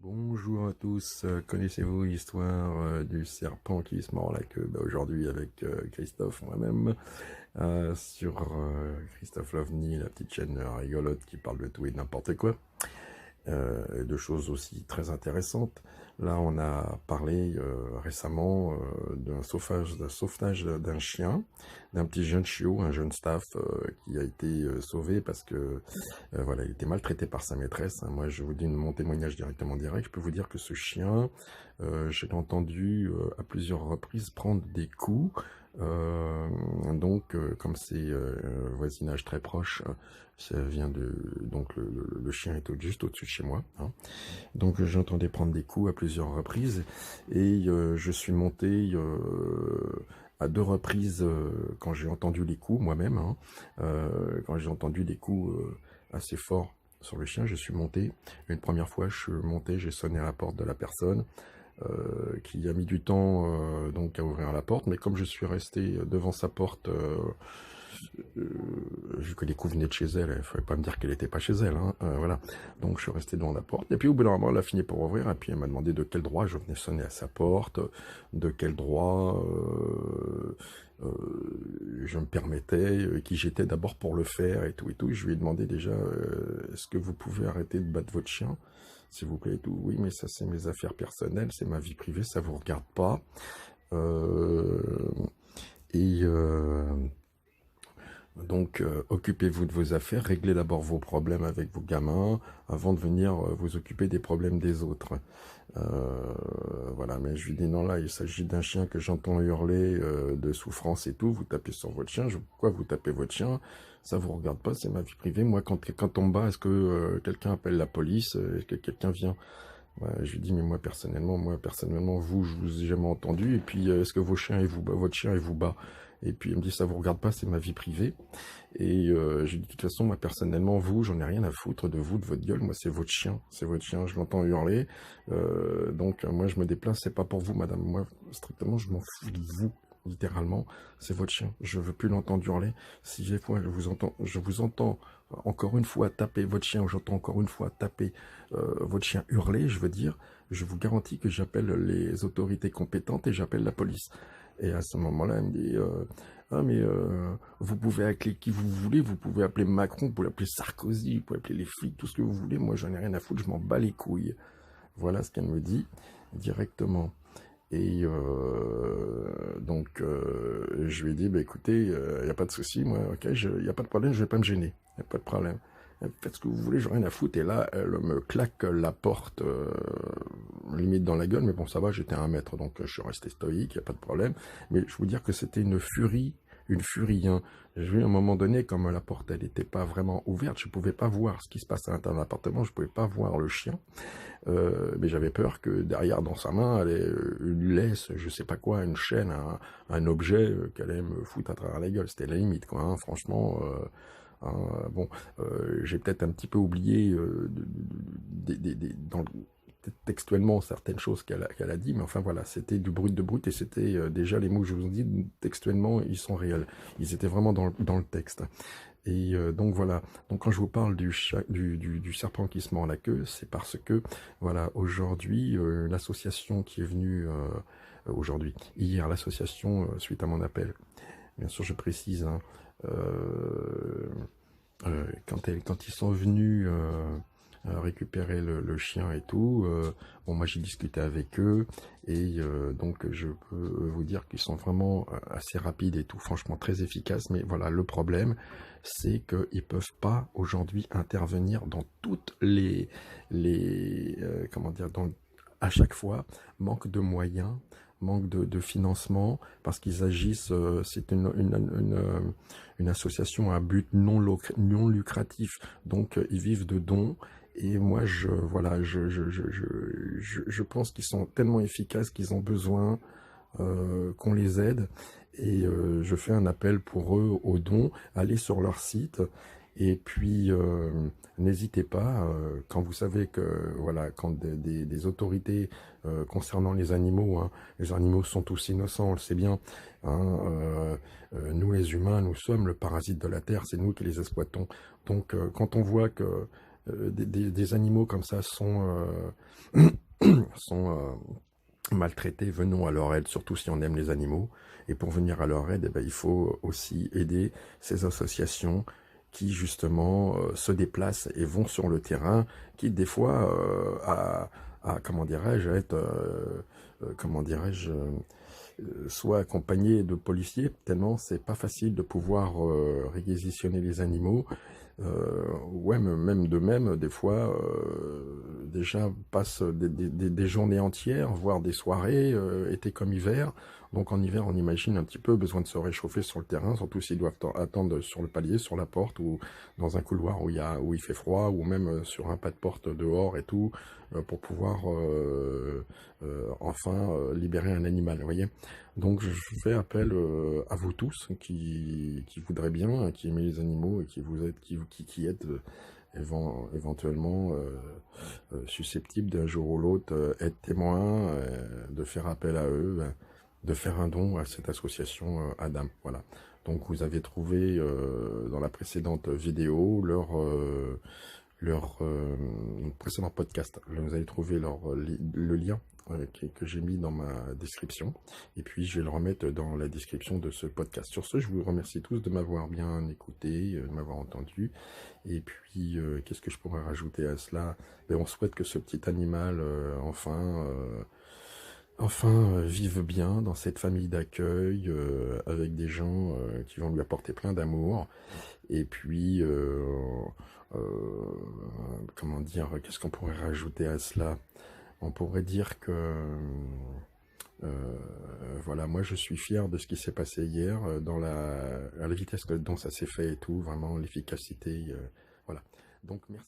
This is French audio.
Bonjour à tous, connaissez-vous l'histoire du serpent qui se mord la queue? Aujourd'hui avec Christophe, moi-même, sur Christophe Lovni, la petite chaîne rigolote qui parle de tout et de n'importe quoi, et de choses aussi très intéressantes. Là, on a parlé récemment d'un sauvetage d'un chien, d'un petit jeune chiot, un jeune staff qui a été sauvé parce que voilà, il était maltraité par sa maîtresse, hein. Moi, je vous dis mon témoignage directement direct. Je peux vous dire que ce chien, je l'ai entendu à plusieurs reprises prendre des coups. Comme c'est voisinage très proche, ça vient de donc le chien est juste au-dessus de chez moi, hein. Donc j'entendais prendre des coups à plusieurs reprises et je suis monté à deux reprises quand j'ai entendu les coups moi-même, hein. Quand j'ai entendu des coups assez forts sur le chien, je suis monté. Une première fois, je suis monté, j'ai sonné à la porte de la personne qui a mis du temps donc à ouvrir la porte, mais comme je suis resté devant sa porte, vu que les coups venaient de chez elle, il ne fallait pas me dire qu'elle n'était pas chez elle, hein, voilà. Donc je suis resté devant la porte, et puis au bout d'un moment, elle a fini par ouvrir, et puis elle m'a demandé de quel droit je venais sonner à sa porte, de quel droit je me permettais, qui j'étais d'abord pour le faire, et tout, et tout. Je lui ai demandé déjà, est-ce que vous pouvez arrêter de battre votre chien, s'il vous plaît, et tout. Oui, mais ça c'est mes affaires personnelles, c'est ma vie privée, ça vous regarde pas. Euh, et donc, occupez-vous de vos affaires, réglez d'abord vos problèmes avec vos gamins, avant de venir vous occuper des problèmes des autres. Voilà, mais je lui dis non, là, il s'agit d'un chien que j'entends hurler de souffrance et tout, vous tapez sur votre chien, pourquoi vous tapez votre chien? Ça vous regarde pas, c'est ma vie privée. Moi, quand on me bat, est-ce que quelqu'un appelle la police? Est-ce que quelqu'un vient? Ouais, je lui dis, mais moi personnellement, vous, je vous ai jamais entendu. Et puis, est-ce que vos chiens, votre chien, il vous bat? Et puis, il me dit, ça vous regarde pas, c'est ma vie privée. Et je lui dis, de toute façon, moi, personnellement, vous, j'en ai rien à foutre de vous, de votre gueule. Moi, c'est votre chien. C'est votre chien. Je l'entends hurler. Moi, je me déplace. C'est pas pour vous, madame. Moi, strictement, je m'en fous de vous. Littéralement, c'est votre chien. Je veux plus l'entendre hurler. Si des fois, je vous entends encore une fois taper votre chien, ou j'entends encore une fois taper votre chien hurler, je veux dire, je vous garantis que j'appelle les autorités compétentes et j'appelle la police. Et à ce moment-là, elle me dit, ah mais vous pouvez appeler qui vous voulez, vous pouvez appeler Macron, vous pouvez appeler Sarkozy, vous pouvez appeler les flics, tout ce que vous voulez, moi j'en ai rien à foutre, je m'en bats les couilles. Voilà ce qu'elle me dit directement. Et je lui ai dit, bah, écoutez, il n'y a pas de souci, moi, ok, il n'y a pas de problème, je vais pas me gêner, il n'y a pas de problème. Faites ce que vous voulez, j'ai rien à foutre. Et là, elle me claque la porte, limite dans la gueule, mais bon, ça va, j'étais à 1 mètre, donc je suis resté stoïque, il n'y a pas de problème. Mais je vous dire que c'était une furie, hein. J'ai vu à un moment donné, comme la porte, elle n'était pas vraiment ouverte, je ne pouvais pas voir ce qui se passait à l'intérieur de l'appartement, je ne pouvais pas voir le chien. Mais j'avais peur que derrière, dans sa main, elle ait une laisse, je sais pas quoi, une chaîne, un objet qu'elle allait me foutre à travers la gueule. C'était la limite, quoi, hein, franchement. Bon, j'ai peut-être un petit peu oublié textuellement certaines choses qu'elle a dit, mais enfin voilà, c'était du brut de brut, et c'était déjà les mots que je vous dis, textuellement, ils sont réels. Ils étaient vraiment dans le texte. Et donc voilà, donc quand je vous parle du serpent qui se mord la queue, c'est parce que, voilà, aujourd'hui, l'association qui est venue, hier, l'association, suite à mon appel, bien sûr je précise, hein, quand ils sont venus récupérer le chien et tout, bon, moi j'ai discuté avec eux, et donc je peux vous dire qu'ils sont vraiment assez rapides et tout, franchement très efficaces. Mais voilà, le problème, c'est qu'ils peuvent pas aujourd'hui intervenir dans toutes comment dire, à chaque fois, manque de moyens, manque de financement, parce qu'ils agissent, c'est une association à but non lucratif, donc ils vivent de dons. Et moi, voilà, je pense qu'ils sont tellement efficaces qu'ils ont besoin qu'on les aide. Et je fais un appel pour eux aux dons. Allez sur leur site, et puis n'hésitez pas, quand vous savez que, voilà, quand des autorités concernant les animaux, hein, les animaux sont tous innocents, on le sait bien, hein, nous les humains, nous sommes le parasite de la terre, c'est nous qui les exploitons. Donc quand on voit que des animaux comme ça sont, sont maltraités, venons à leur aide, surtout si on aime les animaux. Et pour venir à leur aide, eh ben, il faut aussi aider ces associations qui justement se déplacent et vont sur le terrain, qui des fois comment dirais-je, à être, comment dirais-je, soit accompagné de policiers, tellement c'est pas facile de pouvoir réquisitionner les animaux. Ouais, même de même, des fois, déjà passent des journées entières, voire des soirées, été comme hiver. Donc en hiver, on imagine un petit peu besoin de se réchauffer sur le terrain, surtout s'ils doivent attendre sur le palier, sur la porte, ou dans un couloir où il fait froid, ou même sur un pas de porte dehors et tout, pour pouvoir enfin libérer un animal, vous voyez. Donc je fais appel à vous tous qui voudraient bien, qui aimez les animaux et qui vous êtes, qui êtes éventuellement susceptibles d'un jour ou l'autre être témoins, de faire appel à eux, de faire un don à cette association Adam. Voilà. Donc vous avez trouvé dans la précédente vidéo leur précédent podcast. Vous allez trouver le lien que j'ai mis dans ma description. Et puis, je vais le remettre dans la description de ce podcast. Sur ce, je vous remercie tous de m'avoir bien écouté, de m'avoir entendu. Et puis, qu'est-ce que je pourrais rajouter à cela? Ben, on souhaite que ce petit animal, enfin, vive bien dans cette famille d'accueil, avec des gens qui vont lui apporter plein d'amour. Et puis, comment dire, qu'est-ce qu'on pourrait rajouter à cela? On pourrait dire que, voilà, moi je suis fier de ce qui s'est passé hier, à la vitesse dont ça s'est fait et tout, vraiment l'efficacité, voilà. Donc merci.